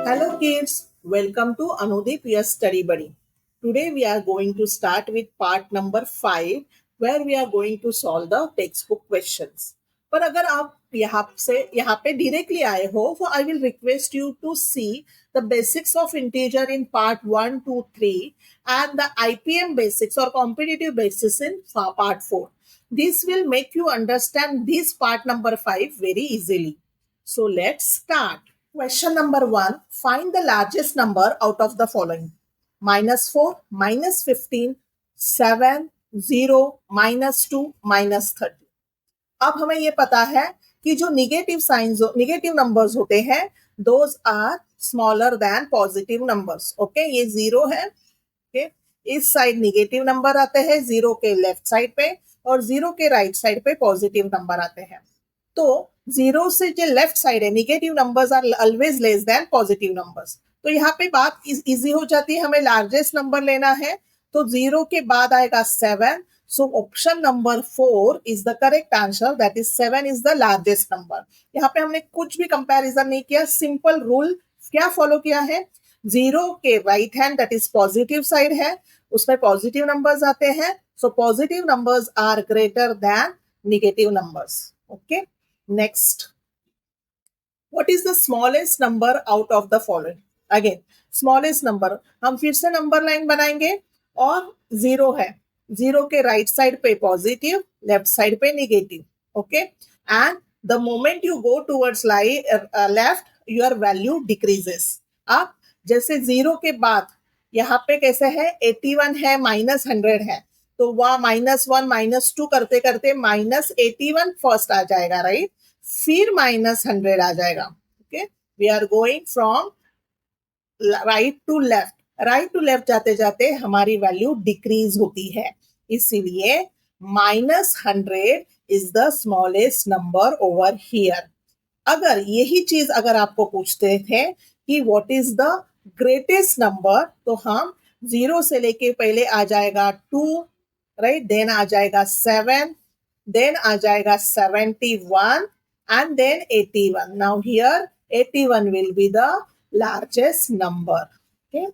Hello kids, welcome to Anudeep your study buddy. Today we are going to start with part number 5 where we are going to solve the textbook questions. पर अगर आप यहाँ पे directly आए हो तो I will request you to see the basics of integer in part 1, 2, 3 and the IPM basics or competitive basics in part 4. This will make you understand this part number 5 very easily. So let's start. Question number 1. Find the largest number out of the following. -4, -15, 7, 0, -2, -30. अब हमें ये पता है कि जो negative numbers होते हैं those are smaller than positive numbers. Okay, ये 0 है. ओके, इस साइड निगेटिव नंबर आते हैं 0 के लेफ्ट साइड पे और 0 के राइट साइड पे पॉजिटिव नंबर आते हैं. तो 0 से जो लेफ्ट साइड है negative numbers are always less than positive numbers. तो यहाँ पे बात इजी हो जाती है. हमें लार्जेस्ट नंबर लेना है तो 0 के बाद आएगा 7. So option number 4 is the correct answer. That is 7 is the largest number. यहाँ पे हमने कुछ भी कंपैरिजन नहीं किया. सिंपल रूल क्या फॉलो किया है? 0 के right hand that is positive side है, उसमें पॉजिटिव नंबर्स आते हैं. So positive numbers are greater than negative numbers. Okay, next. What is the smallest number out of the following? Again, smallest number. हम फिर से नंबर लाइन बनाएंगे और 0 है. 0 के राइट साइड पे पॉजिटिव, लेफ्ट साइड पे negative. Okay, and the moment you go towards left your value decreases. अब जैसे 0 के बाद यहाँ पे कैसे है 81 है, -100 है, तो वह -1 -2 करते करते -81 फर्स्ट आ जाएगा, राइट? फिर -100 आ जाएगा. Okay, we are going from right to left. Right to left जाते जाते हमारी वैल्यू डिक्रीज होती है, इसीलिए -100 is the smallest number over here. अगर यही चीज अगर आपको पूछते थे कि what is the greatest number, तो हम 0 से लेके पहले आ जाएगा 2, राइट, देन आ जाएगा 7, देन आ जाएगा 71 and then 81. Now here 81 will be the largest number. Okay,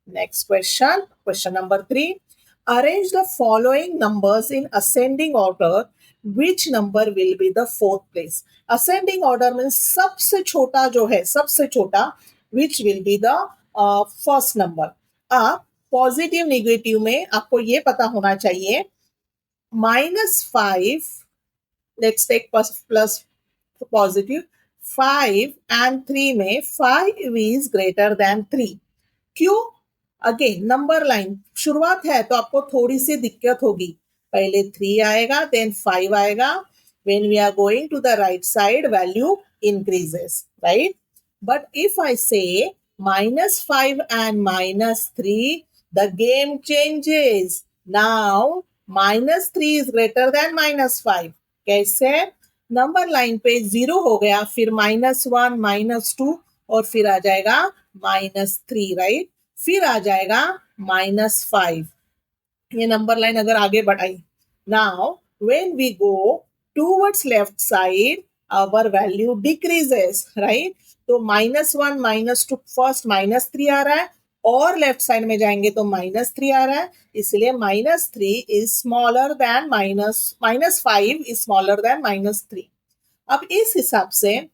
next question. Question number 3. Arrange the following numbers in ascending order. Which number will be the fourth place? Ascending order means सबसे छोटा जो है, सबसे छोटा, which will be the first number. अब positive negative में आपको ये पता होना चाहिए. -5, let's take plus positive, 5 and 3 में 5 is greater than 3. क्यों? अगेन नंबर लाइन शुरुआत है तो आपको थोड़ी सी दिक्कत होगी. पहले 3 आएगा, देन 5 आएगा. when we are going to the right side value increases, right? But if I say -5 and -3, the game changes. Now -3 is greater than -5. कैसे? नंबर लाइन पे 0 हो गया, फिर -1 -2 और फिर आ जाएगा -3, राइट? फिर आ जाएगा -5. ये नंबर लाइन अगर आगे बढ़ाई. Now when we go towards left side our value decreases, right? तो -1 -2 फर्स्ट -3 आ रहा है और लेफ्ट साइड में जाएंगे तो -3 आ रहा है, इसलिए -3 is smaller than -5 is smaller than -3. अब इस हिसाब से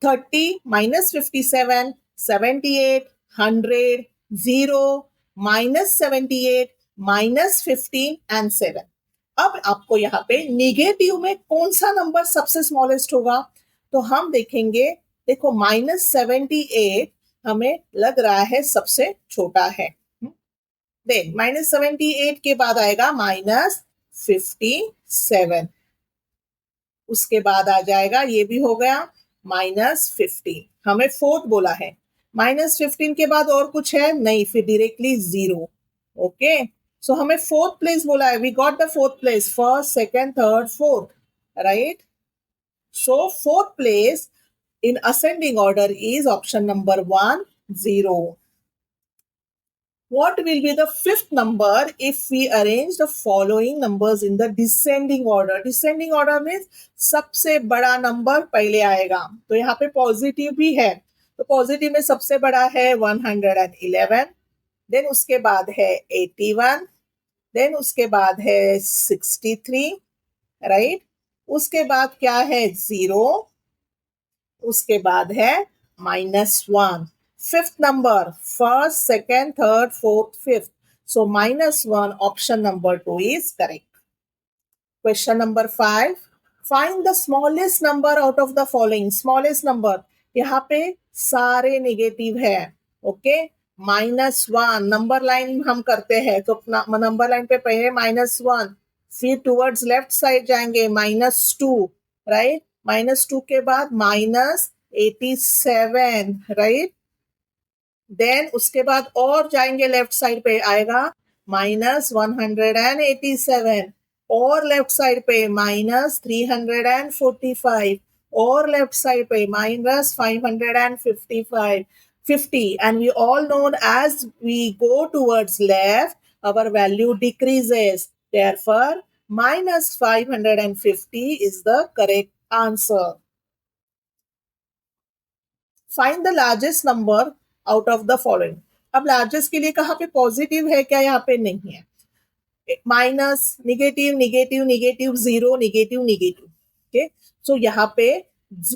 30 -57 78 100 0 -78 -15 एंड 7. अब आपको यहाँ पे निगेटिव में कौन सा नंबर सबसे स्मॉलेस्ट होगा, तो हम देखेंगे. देखो -78 हमें लग रहा है सबसे छोटा है. देन -78 के बाद आएगा -57, उसके बाद आ जाएगा, ये भी हो गया -50. हमें फोर्थ बोला है. -15 के बाद और कुछ है नहीं, फिर डायरेक्टली 0. ओके, सो हमें फोर्थ प्लेस बोला है. We got the fourth place, first second third fourth, right? So fourth place in ascending order is option number 1, 0. What will be the fifth number if we arrange the following numbers in the descending order? Descending order means सबसे बड़ा number पहले आएगा. तो यहाँ पे positive भी है तो पॉजिटिव में सबसे बड़ा है 111, देन उसके बाद है 81, देन उसके बाद है 63, राइट। उसके बाद क्या है 0, उसके बाद है -1, fifth number, first second third fourth fifth, so -1, option number 2 is correct. Question number 5, find the smallest number out of the following. Smallest number, यहाँ पे सारे नेगेटिव है, ओके। -1 नंबर लाइन हम करते हैं तो नंबर लाइन पे पहले -1, फिर टूवर्ड्स लेफ्ट साइड जाएंगे -2, राइट। -2 के बाद -87, राइट। देन उसके बाद और जाएंगे लेफ्ट साइड पे आएगा -187, और लेफ्ट साइड पे -345, और लेफ्ट साइड पे -555, 50, and we all know as we go towards left our value decreases, therefore -550 is the correct answer. Find the largest number out of the following. अब largest के लिए कहाँ पे पॉजिटिव है क्या, यहाँ पे नहीं है। Minus, negative, negative, negative, zero, negative, negative, okay. So यहाँ पे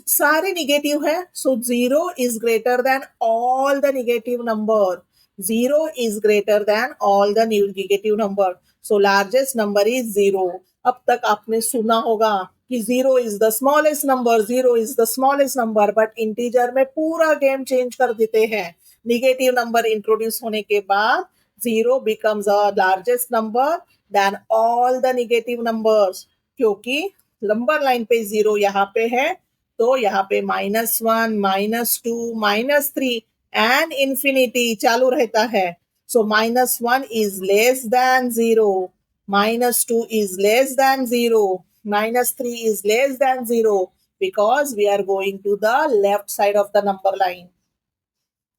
सारे निगेटिव है, so zero is greater than all the negative number, zero is greater than all the negative number, so largest number is zero. अब तक आपने सुना होगा कि zero is the smallest number, zero is the smallest number, but integer में पूरा game change कर देते हैं। निगेटिव नंबर इंट्रोड्यूस होने के बाद zero becomes a largest number than all the negative numbers, क्योंकि नंबर लाइन पे जीरो यहाँ पे है, तो यहाँ पे -1, -2, -3 एंड इंफिनिटी चालू रहता है। सो -1 is less than zero, -2 is less than 0, -3 is less than 0, because we are going to the left side of the number line.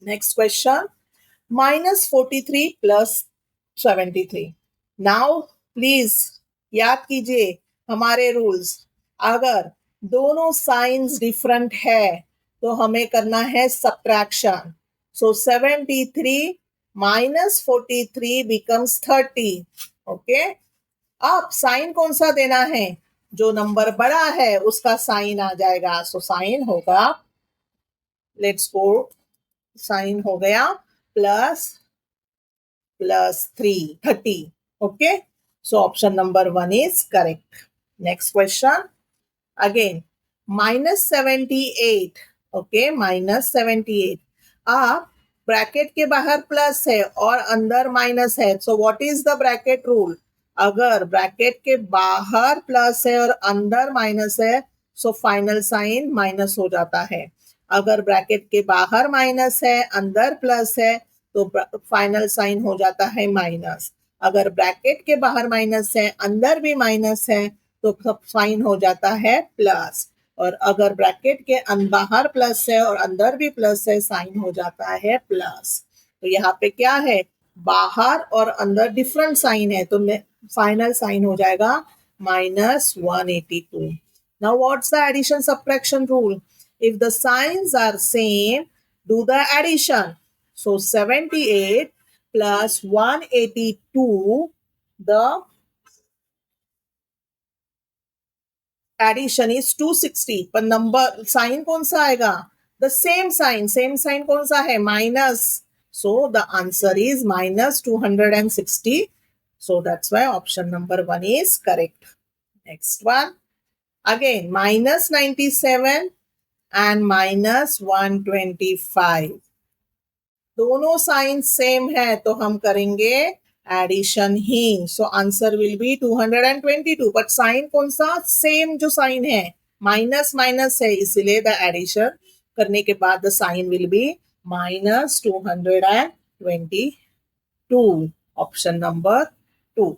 Next question, -43 plus 73. Now please याद कीजिए हमारे रूल्स। अगर दोनों साइंस डिफरेंट है तो हमें करना है सब्ट्रैक्शन। सो 73 -43 becomes 30, ओके। अब साइन कौन सा देना है, जो नंबर बड़ा है उसका साइन आ जाएगा। सो साइन होगा, लेट्स गो, साइन हो गया +3, 30, okay. So option number 1 is correct. Next question, again -78, okay, -78। आप ब्रैकेट के बाहर प्लस है और अंदर माइनस है, so what is the bracket rule. अगर ब्रैकेट के बाहर प्लस है और अंदर माइनस है, सो फाइनल साइन माइनस हो जाता है। अगर ब्रैकेट के बाहर माइनस है अंदर प्लस है तो फाइनल साइन हो जाता है माइनस। अगर ब्रैकेट के बाहर माइनस है अंदर भी माइनस है तो साइन हो जाता है प्लस, और अगर ब्रैकेट के बाहर प्लस है और अंदर भी प्लस है साइन हो जाता है प्लस। तो यहाँ पे क्या है, बाहर और अंदर डिफरेंट साइन है, तो फाइनल साइन हो जाएगा -182। Now what's the addition subtraction rule. If the signs are same, do the addition. So 78 plus 182, the addition is 260, पर नंबर साइन कौन सा आएगा, the same sign. Same sign कौन सा है, minus, so the answer is -260, so that's why option number 1 is correct. Next one, again -97 and -125, दोनों sign same है तो हम करेंगे एडिशन ही। So answer will be 222, but sign कौन सा, सेम जो साइन है, माइनस माइनस है, इसीलिए द एडिशन करने के बाद the sign will be -222, option number 2।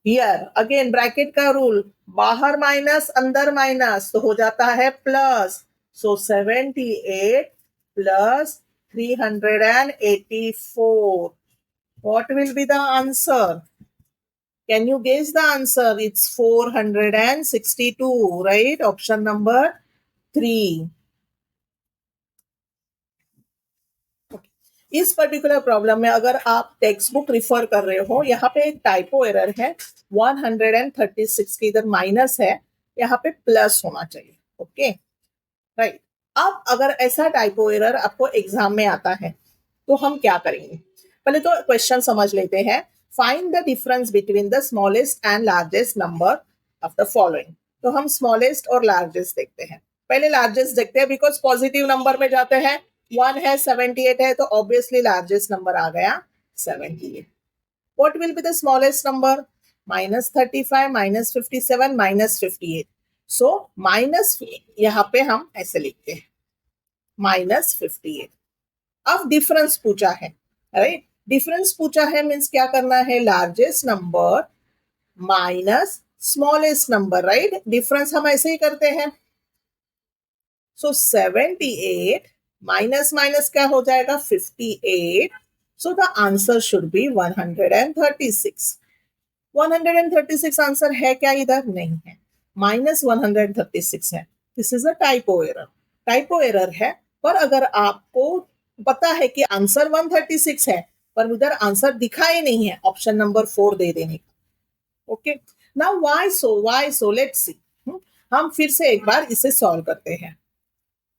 Here again bracket का रूल, बाहर माइनस अंदर माइनस तो हो जाता है plus. So 78 plus 384. What will be the answer? Can you guess the answer? It's 462, right? Option number 3. इस पर्टिकुलर प्रॉब्लम में अगर आप टेक्स्ट बुक रिफर कर रहे हो, यहाँ पे एक टाइपो एरर है 136 की, इधर माइनस है, यहाँ पे प्लस होना चाहिए. Okay, right. अब अगर ऐसा टाइपो एरर आपको एग्जाम में आता है तो हम क्या करेंगे? पहले तो क्वेश्चन समझ लेते हैं. Find the difference between the smallest and largest number of the following. तो हम स्मॉलेस्ट और लार्जेस्ट देखते हैं. पहले लार्जेस्ट देखते हैं, बिकॉज पॉजिटिव नंबर में जाते हैं. 1 है, 78 है, तो ऑब्वियसली लार्जेस्ट नंबर आ गया 78. What will be the smallest number? -35, -57, -58. So minus, यहाँ पे हम ऐसे लिखते हैं -58. अब डिफरेंस पूछा है, राइट. डिफरेंस पूछा है मीन्स क्या करना है? Largest number minus smallest number, right. Difference हम ऐसे ही करते हैं. सो 78 माइनस माइनस क्या हो जाएगा? 58. सो the answer should be 136. 136 answer है क्या? इधर नहीं है, -136 है. This is a typo error. Typo error है, पर अगर आपको पता है कि आंसर 136 है पर उधर आंसर दिखाई नहीं है, ऑप्शन नंबर 4 दे देने का. Okay, now why so let's see. हम फिर से एक बार इसे सॉल्व करते हैं.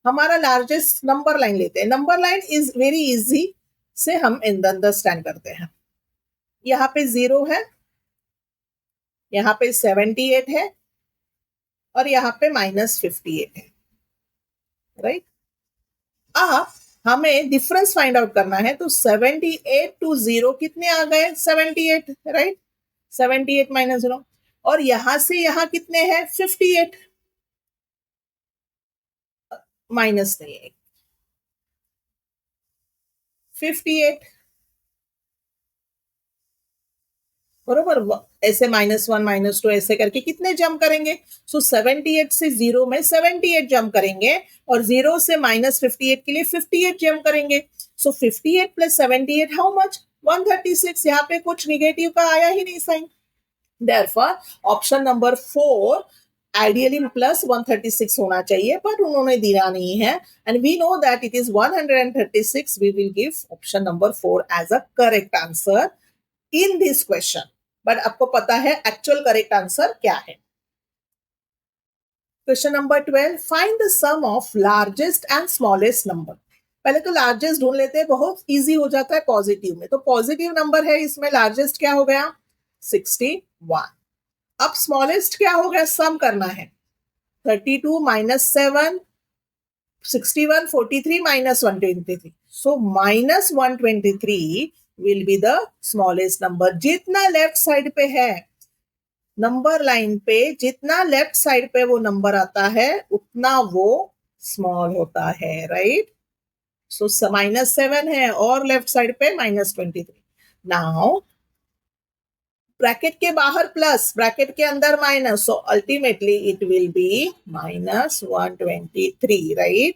हमारा लार्जेस्ट नंबर लाइन लेते हैं. Number line is very easy से हम अंडरस्टैंड करते हैं. यहाँ पे 0 है, यहाँ पे 78 है और यहाँ पे -58 है, राइट. अब हमें डिफरेंस फाइंड आउट करना है. तो 78 टू 0 कितने आ गए? 78, राइट. 78 माइनस 0. और यहां से यहां कितने हैं? 58. माइनस नहीं है, 58, बरोबर. ऐसे -1 -2 ऐसे करके कितने जंप करेंगे? सो 78 से 0 में 78 जंप करेंगे और 0 से -58 के लिए 58 जंप करेंगे. So 58 plus 78 how much? 136. यहाँ पे कुछ निगेटिव का आया ही नहीं sign. Therefore, option number 4 ideally plus 136 होना चाहिए, पर उन्होंने दिया नहीं है. And we know that it is 136. We will give option number 4 as a correct answer in this question. But आपको पता है एक्चुअल करेक्ट आंसर क्या है. Question number 12. Find the sum of largest and smallest number. पहले तो largest ढूंढ लेते हैं, बहुत इजी हो जाता है पॉजिटिव में. तो पॉजिटिव नंबर है, इसमें लार्जेस्ट क्या हो गया? 61. अब स्मॉलेस्ट क्या हो गया? सम करना है. 32 -7, 61, 43 -123. सो -123 will be the smallest number. जितना लेफ्ट साइड पे है नंबर लाइन पे, जितना लेफ्ट साइड पे वो नंबर आता है उतना वो स्मॉल होता है, राइट. सो -7 है और लेफ्ट साइड पे -23. नाउ ब्रैकेट के बाहर प्लस, ब्रैकेट के अंदर minus, so ultimately it will be -123, right.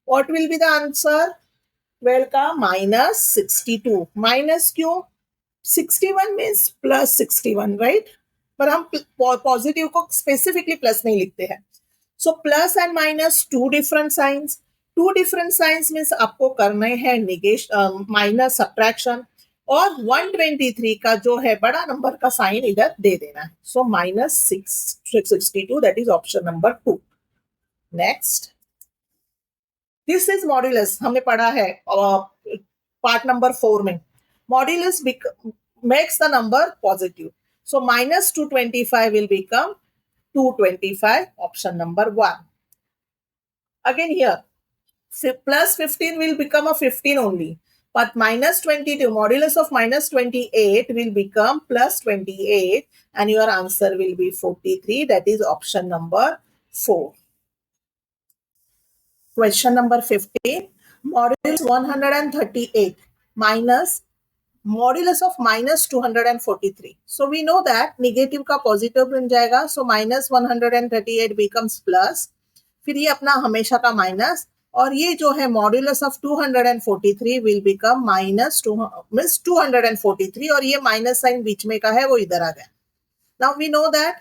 What will be the answer? 12 का -62. माइनस क्यों? 61 मीन्स +61, राइट. पर हम पॉजिटिव को स्पेसिफिकली प्लस नहीं लिखते हैं. So plus and minus two different signs. Two different signs means आपको करने हैं निगेशन, माइनस, सब्ट्रैक्शन. और 123 का जो है बड़ा नंबर का साइन इधर दे देना है. सो -662, that is option number 2. Next, this is modulus. हमने पढ़ा है पार्ट नंबर 4 में. Modulus makes the number positive. So -225 will become 225, option number 1. Again here, plus 15 will become a 15 only. But -22, modulus of -28 will become +28 and your answer will be 43. That is option number 4. Question number 15. Modulus 138 minus modulus of -243. So we know that negative का positive बन जाएगा. So -138 becomes plus. फिर ये अपना हमेशा का minus, और ये जो है मॉड्यूलस ऑफ 243 विल बिकम -243, और ये माइनस साइन बीच में का है वो इधर आ गया. Now we know that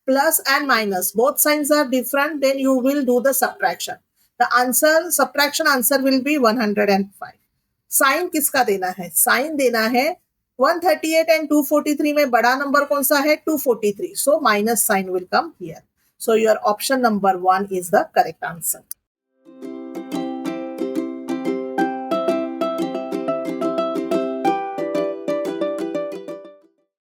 plus and minus both signs are different, then you will do the subtraction. The answer, subtraction answer will be 105. Sign किसका देना है? साइन देना है 138 एंड 243 में बड़ा नंबर कौन सा है? 243. So minus sign will come here. So your option number 1 is the correct answer.